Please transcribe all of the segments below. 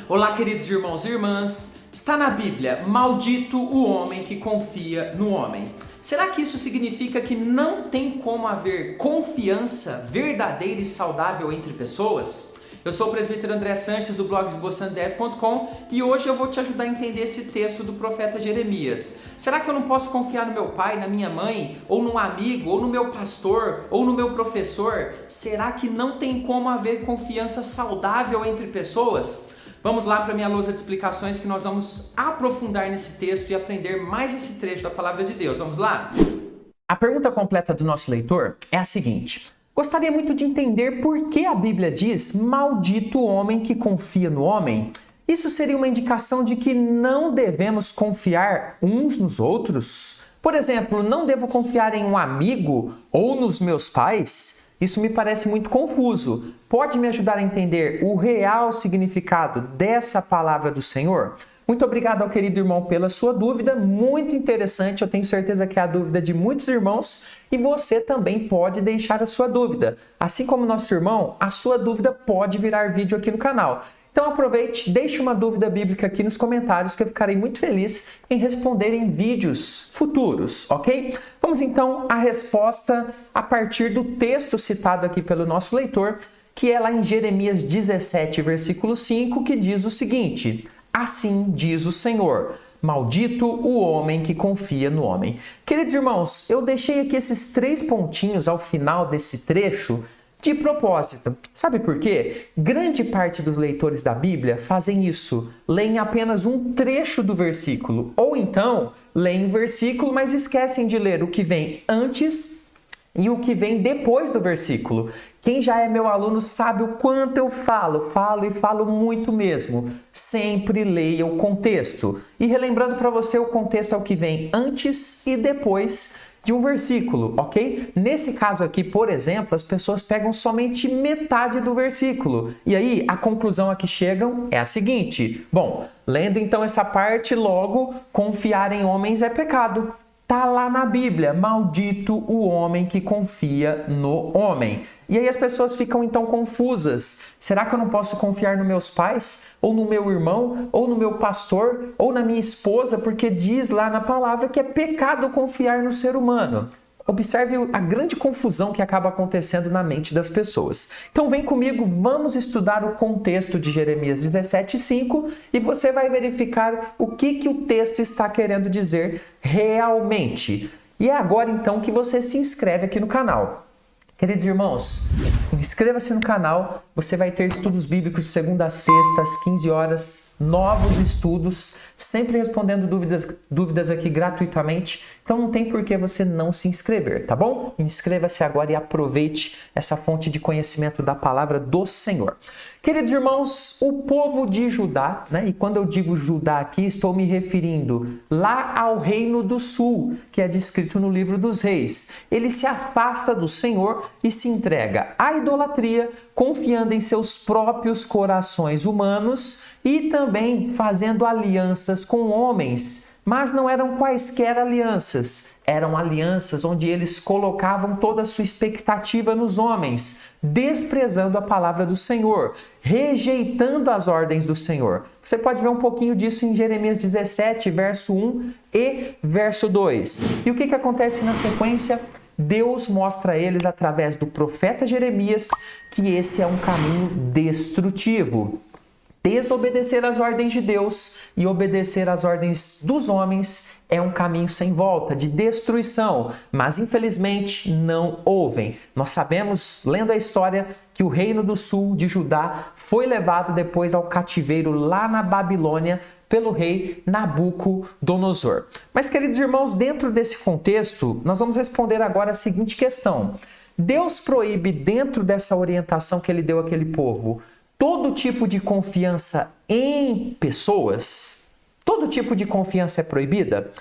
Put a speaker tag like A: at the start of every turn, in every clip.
A: Olá, queridos irmãos e irmãs. Está na Bíblia, maldito o homem que confia no homem. Será que isso significa que não tem como haver confiança verdadeira e saudável entre pessoas? Eu sou o presbítero André Sanches do blog esboçando10.com e hoje eu vou te ajudar a entender esse texto do profeta Jeremias. Será que eu não posso confiar no meu pai, na minha mãe, ou num amigo, ou no meu pastor, ou no meu professor? Será que não tem como haver confiança saudável entre pessoas? Vamos lá para a minha lousa de explicações que nós vamos aprofundar nesse texto e aprender mais esse trecho da palavra de Deus. Vamos lá? A pergunta completa do nosso leitor é a seguinte: gostaria muito de entender por que a Bíblia diz maldito o homem que confia no homem. Isso seria uma indicação de que não devemos confiar uns nos outros? Por exemplo, não devo confiar em um amigo ou nos meus pais? Isso me parece muito confuso. Pode me ajudar a entender o real significado dessa palavra do Senhor? Muito obrigado ao querido irmão pela sua dúvida, muito interessante, eu tenho certeza que é a dúvida de muitos irmãos e você também pode deixar a sua dúvida. Assim como nosso irmão, a sua dúvida pode virar vídeo aqui no canal. Então aproveite, deixe uma dúvida bíblica aqui nos comentários que eu ficarei muito feliz em responder em vídeos futuros, ok? Vamos então à resposta a partir do texto citado aqui pelo nosso leitor, que é lá em Jeremias 17, versículo 5, que diz o seguinte: assim diz o Senhor, maldito o homem que confia no homem. Queridos irmãos, eu deixei aqui esses 3 pontinhos ao final desse trecho de propósito. Sabe por quê? Grande parte dos leitores da Bíblia fazem isso. Leem apenas um trecho do versículo. Ou então, leem o versículo, mas esquecem de ler o que vem antes e o que vem depois do versículo. Quem já é meu aluno sabe o quanto eu falo muito mesmo. Sempre leia o contexto. E relembrando para você, o contexto é o que vem antes e depois de um versículo, ok? Nesse caso aqui, por exemplo, as pessoas pegam somente metade do versículo. E aí, a conclusão a que chegam é a seguinte: bom, lendo então essa parte, logo, confiar em homens é pecado. Tá lá na Bíblia, maldito o homem que confia no homem. E aí as pessoas ficam então confusas. Será que eu não posso confiar nos meus pais? Ou no meu irmão? Ou no meu pastor? Ou na minha esposa? Porque diz lá na palavra que é pecado confiar no ser humano. Observe a grande confusão que acaba acontecendo na mente das pessoas. Então vem comigo, vamos estudar o contexto de Jeremias 17:5 e você vai verificar o que o texto está querendo dizer realmente. E é agora então que você se inscreve aqui no canal. Queridos irmãos, inscreva-se no canal, você vai ter estudos bíblicos de segunda a sexta, às 15 horas, novos estudos, sempre respondendo dúvidas aqui gratuitamente, então não tem por que você não se inscrever, tá bom? Inscreva-se agora e aproveite essa fonte de conhecimento da palavra do Senhor. Queridos irmãos, o povo de Judá, né? E quando eu digo Judá aqui, estou me referindo lá ao reino do sul, que é descrito no livro dos reis. Ele se afasta do Senhor e se entrega à idolatria, confiando em seus próprios corações humanos e também fazendo alianças com homens. Mas não eram quaisquer alianças, eram alianças onde eles colocavam toda a sua expectativa nos homens, desprezando a palavra do Senhor, rejeitando as ordens do Senhor. Você pode ver um pouquinho disso em Jeremias 17, verso 1 e verso 2. E o que acontece na sequência? Deus mostra a eles, através do profeta Jeremias, que esse é um caminho destrutivo. Desobedecer às ordens de Deus e obedecer às ordens dos homens é um caminho sem volta, de destruição. Mas, infelizmente, não ouvem. Nós sabemos, lendo a história, que o reino do sul de Judá foi levado depois ao cativeiro lá na Babilônia pelo rei Nabucodonosor. Mas, queridos irmãos, dentro desse contexto, nós vamos responder agora a seguinte questão: Deus proíbe, dentro dessa orientação que ele deu àquele povo, todo tipo de confiança em pessoas? Todo tipo de confiança é proibida?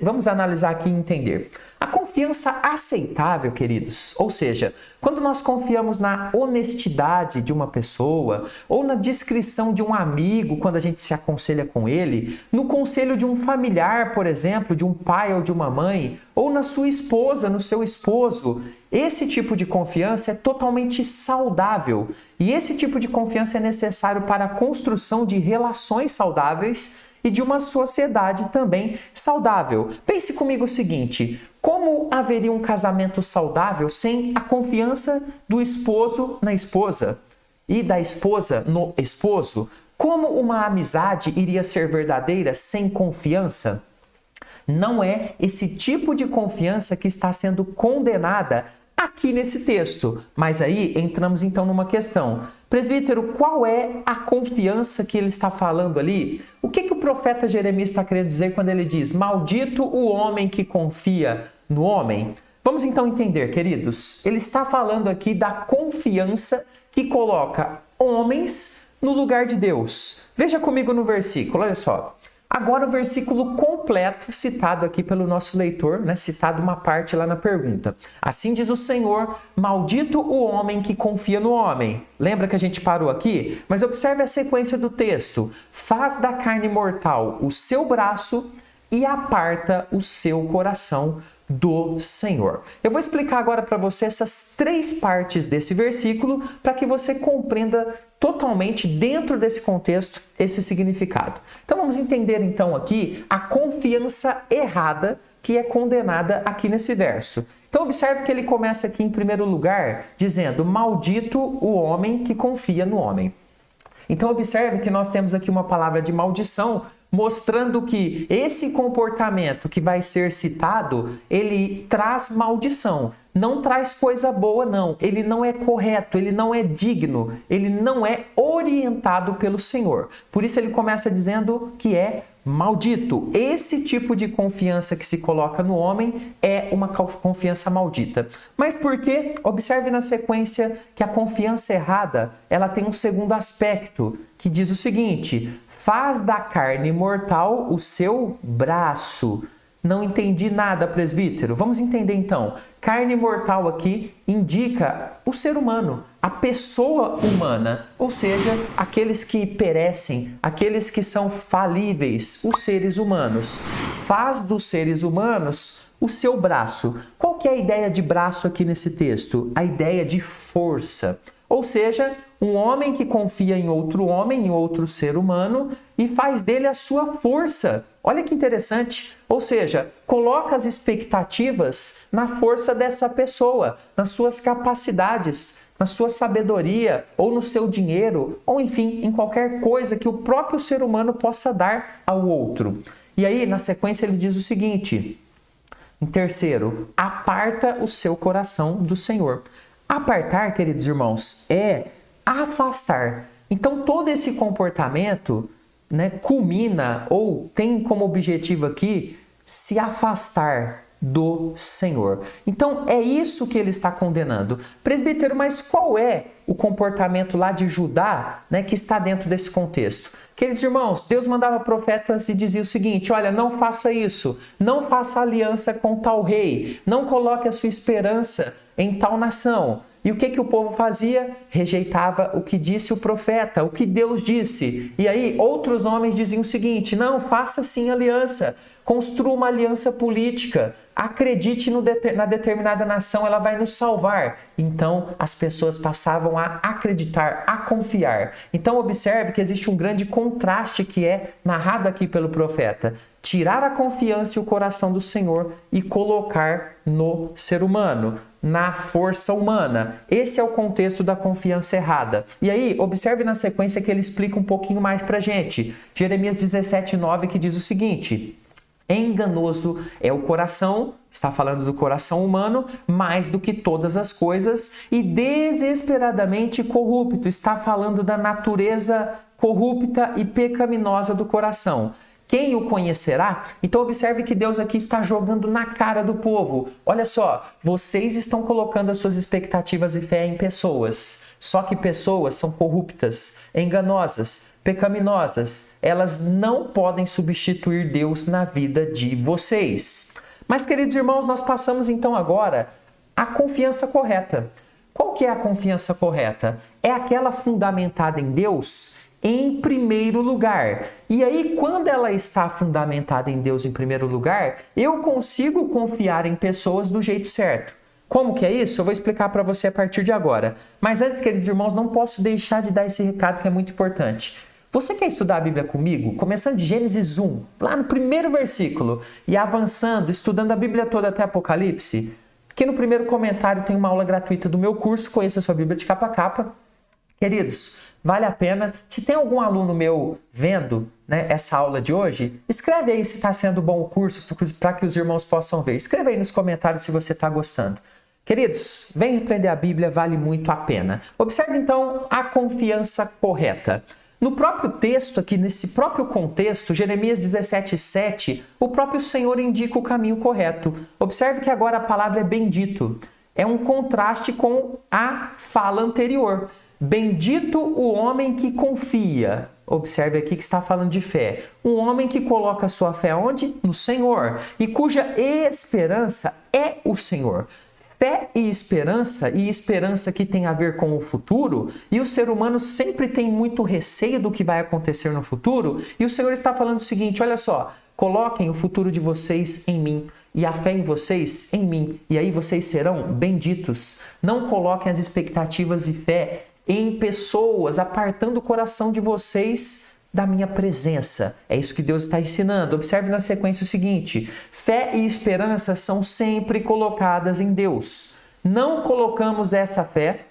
A: Vamos analisar aqui e entender. A confiança aceitável, queridos, ou seja, quando nós confiamos na honestidade de uma pessoa, ou na discrição de um amigo quando a gente se aconselha com ele, no conselho de um familiar, por exemplo, de um pai ou de uma mãe, ou na sua esposa, no seu esposo, Esse tipo de confiança é totalmente saudável e esse tipo de confiança é necessário para a construção de relações saudáveis e de uma sociedade também saudável. Pense comigo o seguinte: como haveria um casamento saudável sem a confiança do esposo na esposa e da esposa no esposo? Como uma amizade iria ser verdadeira sem confiança? Não é esse tipo de confiança que está sendo condenada aqui nesse texto. Mas aí entramos então numa questão. Presbítero, qual é a confiança que ele está falando ali? O que o profeta Jeremias está querendo dizer quando ele diz: maldito o homem que confia no homem? Vamos então entender, queridos. Ele está falando aqui da confiança que coloca homens no lugar de Deus. Veja comigo no versículo, olha só. Agora o versículo completo citado aqui pelo nosso leitor, citado uma parte lá na pergunta. Assim diz o Senhor, maldito o homem que confia no homem. Lembra que a gente parou aqui? Mas observe a sequência do texto. Faz da carne mortal o seu braço e aparta o seu coração do Senhor. Eu vou explicar agora para você essas 3 partes desse versículo para que você compreenda totalmente dentro desse contexto esse significado. Então vamos entender então aqui a confiança errada que é condenada aqui nesse verso. Então observe que ele começa aqui em primeiro lugar dizendo: maldito o homem que confia no homem. Então observe que nós temos aqui uma palavra de maldição, mostrando que esse comportamento que vai ser citado, ele traz maldição. Não traz coisa boa, não. Ele não é correto, ele não é digno, ele não é orientado pelo Senhor. Por isso ele começa dizendo que é maldito. Esse tipo de confiança que se coloca no homem é uma confiança maldita. Mas por quê? Observe na sequência que a confiança errada, ela tem um segundo aspecto, que diz o seguinte: faz da carne mortal o seu braço. Não entendi nada, presbítero. Vamos entender então. Carne mortal aqui indica o ser humano, a pessoa humana, ou seja, aqueles que perecem, aqueles que são falíveis, os seres humanos. Faz dos seres humanos o seu braço. Qual que é a ideia de braço aqui nesse texto? A ideia de força. Ou seja, um homem que confia em outro homem, em outro ser humano, e faz dele a sua força. Olha que interessante. Ou seja, coloca as expectativas na força dessa pessoa, nas suas capacidades, na sua sabedoria, ou no seu dinheiro, ou enfim, em qualquer coisa que o próprio ser humano possa dar ao outro. E aí, na sequência, ele diz o seguinte, em terceiro: aparta o seu coração do Senhor. Apartar, queridos irmãos, é afastar. Então, todo esse comportamento, culmina ou tem como objetivo aqui se afastar do Senhor. Então, é isso que ele está condenando. Presbítero, mas qual é o comportamento lá de Judá, que está dentro desse contexto? Queridos irmãos, Deus mandava profetas e dizia o seguinte: olha, não faça isso, não faça aliança com tal rei, não coloque a sua esperança em tal nação. E o que o povo fazia? Rejeitava o que disse o profeta, o que Deus disse. E aí outros homens diziam o seguinte: não, faça sim aliança, construa uma aliança política, acredite na determinada nação, ela vai nos salvar. Então as pessoas passavam a acreditar, a confiar. Então observe que existe um grande contraste que é narrado aqui pelo profeta: tirar a confiança e o coração do Senhor e colocar no ser humano, na força humana. Esse é o contexto da confiança errada. E aí, observe na sequência que ele explica um pouquinho mais pra gente. Jeremias 17:9, que diz o seguinte: enganoso é o coração, está falando do coração humano, mais do que todas as coisas, e desesperadamente corrupto, está falando da natureza corrupta e pecaminosa do coração. Quem o conhecerá? Então observe que Deus aqui está jogando na cara do povo. Olha só, vocês estão colocando as suas expectativas e fé em pessoas. Só que pessoas são corruptas, enganosas, pecaminosas. Elas não podem substituir Deus na vida de vocês. Mas, queridos irmãos, nós passamos então agora à confiança correta. Qual que é a confiança correta? É aquela fundamentada em Deus em primeiro lugar. E aí, quando ela está fundamentada em Deus em primeiro lugar, eu consigo confiar em pessoas do jeito certo. Como que é isso? Eu vou explicar para você a partir de agora. Mas antes, queridos irmãos, não posso deixar de dar esse recado que é muito importante. Você quer estudar a Bíblia comigo? Começando de Gênesis 1, lá no primeiro versículo, e avançando, estudando a Bíblia toda até Apocalipse? Aqui no primeiro comentário tem uma aula gratuita do meu curso, Conheça a Sua Bíblia de Capa a Capa. Queridos, vale a pena. Se tem algum aluno meu vendo, né, essa aula de hoje, escreve aí se está sendo bom o curso para que os irmãos possam ver. Escreve aí nos comentários se você está gostando. Queridos, vem aprender a Bíblia, vale muito a pena. Observe então a confiança correta. No próprio texto, aqui nesse próprio contexto, Jeremias 17:7, o próprio Senhor indica o caminho correto. Observe que agora a palavra é bendito. É um contraste com a fala anterior. Bendito o homem que confia. Observe aqui que está falando de fé. Um homem que coloca sua fé onde? No Senhor. E cuja esperança é o Senhor. Fé e esperança que tem a ver com o futuro, e o ser humano sempre tem muito receio do que vai acontecer no futuro, e o Senhor está falando o seguinte, olha só, coloquem o futuro de vocês em mim, e a fé em vocês em mim, e aí vocês serão benditos. Não coloquem as expectativas e fé em pessoas, apartando o coração de vocês da minha presença. É isso que Deus está ensinando. Observe na sequência o seguinte: fé e esperança são sempre colocadas em Deus. Não colocamos essa fé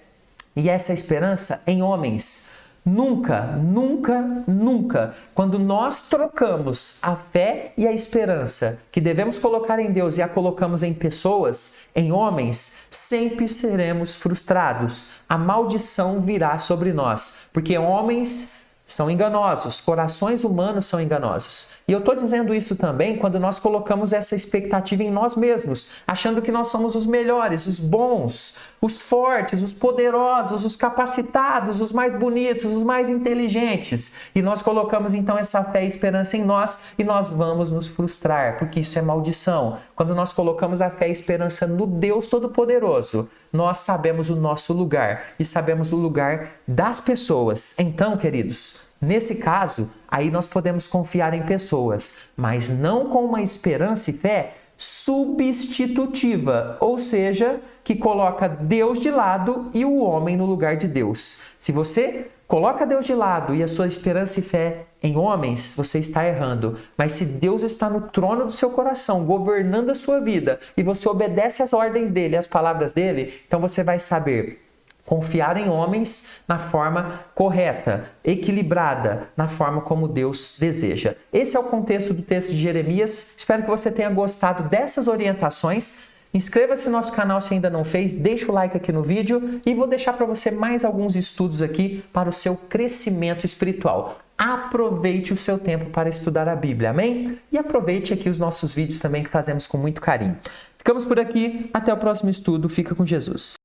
A: e essa esperança em homens. Nunca, nunca, nunca. Quando nós trocamos a fé e a esperança que devemos colocar em Deus e a colocamos em pessoas, em homens, sempre seremos frustrados. A maldição virá sobre nós, porque homens são enganosos, corações humanos são enganosos. E eu estou dizendo isso também quando nós colocamos essa expectativa em nós mesmos, achando que nós somos os melhores, os bons, os fortes, os poderosos, os capacitados, os mais bonitos, os mais inteligentes. E nós colocamos então essa fé e esperança em nós e nós vamos nos frustrar, porque isso é maldição. Quando nós colocamos a fé e esperança no Deus Todo-Poderoso, nós sabemos o nosso lugar e sabemos o lugar das pessoas. Então, queridos, nesse caso, aí nós podemos confiar em pessoas, mas não com uma esperança e fé substitutiva, ou seja, que coloca Deus de lado e o homem no lugar de Deus. Se você coloca Deus de lado e a sua esperança e fé em homens, você está errando. Mas se Deus está no trono do seu coração, governando a sua vida, e você obedece às ordens dele, às palavras dele, então você vai saber confiar em homens na forma correta, equilibrada, na forma como Deus deseja. Esse é o contexto do texto de Jeremias. Espero que você tenha gostado dessas orientações. Inscreva-se no nosso canal se ainda não fez, deixa o like aqui no vídeo e vou deixar para você mais alguns estudos aqui para o seu crescimento espiritual. Aproveite o seu tempo para estudar a Bíblia, amém? E aproveite aqui os nossos vídeos também que fazemos com muito carinho. Ficamos por aqui, até o próximo estudo, fica com Jesus.